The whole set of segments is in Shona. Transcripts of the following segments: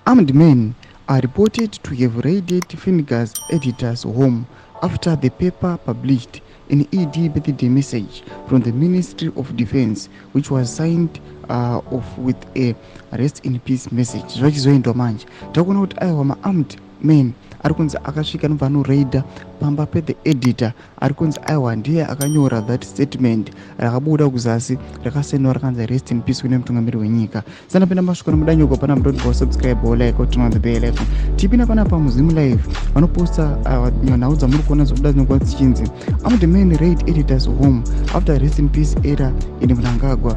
Armed men are reported to have raided FinGaz editor's home after the paper published an ED birthday message from the Ministry of Defense, which was signed off with a rest in peace message. Zvaendwa manje takuona kuti aiwa ma-armed men ari kunzi akasvika nobva anoraidha pamba pethe editor ari kunzi aiwa ndiye akanyora that statement rakabuda kuzasi rakasenwa rakanzi rest in peace kune mutungamiri wenyika. Sanapinda masvikano mudanyuka pana mudodibva subscribe like turn on the bell icon. Tipinda panapa muzimu live vanoposta nhau dzamuri kuona zokuda dzinogwa dzichinzi armed men raid editor's home after rest in peace era in Mnangagwa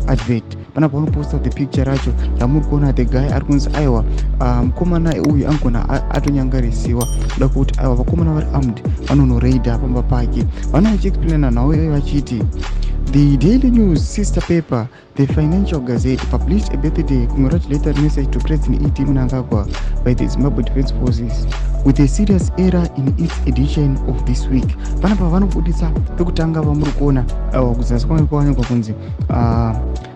advert. Panapa vanoposta the picture racho ramuri kuona the guy ari kunzi aiwa mukomana uyu angona atonyangarisiwa kuda kuti aiwa vakomana vari armed vanonoraidha pamba pake. Vana vachiexplaina nhau iyoyo vachiti the Daily News sister paper, the Financial Gazette, published a birthday congratulatory message to President E.T. Mnangagwa by the Zimbabwe Defense Forces with a serious error in its edition of this week. Panapa vanobudisa pekutanga vamuri kuona kuzasi kwange kwaonekwa kunzi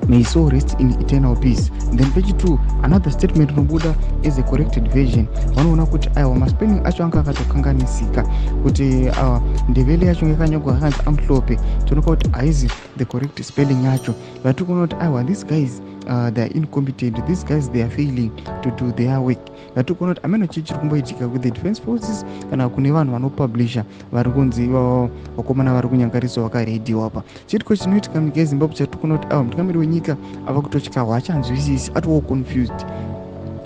may soul rest in eternal peace. Then page 2 another statement inobuda is a corrected version. Vanoona kuti aiwa maspelling acho anga akatokanganisika kuti ndevele yacho yakanyagwa akanzi amhlope tonoka kuti haizi the correct spelling yacho, vatiri kuona kuti aiwa these guys they are incompetent, these guys they are failing to do their work. Vatiri kuona kuti ameno chii chiri kumboitika with the defense forces kana kune vanhu vanopublisha vari kunzi vakomana vari kunyangariswa vakaredhiwa apa. Chitiko chinoitika munyika yezimbabwe chatiri kuona kuti mutungamiri wenyika ava kutotya hachanzwisisi atiwo confused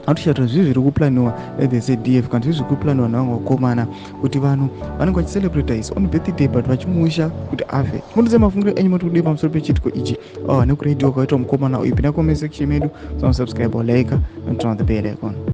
atoshata zvivi zviri kuplaniwa nezDF kana zvivi zviri kuplaniwa navamwe vakomana kuti vanhu vanenge vachicelebrata his own birthday but vachimuwisha kuti afe. Mundize mafungiro enyu moti kudii pamusoro pechitiko ichi nekuredhiwa kwaitwa mukomana uyu. Pinda comment section medu, subscribe or like and turn on the bell icon.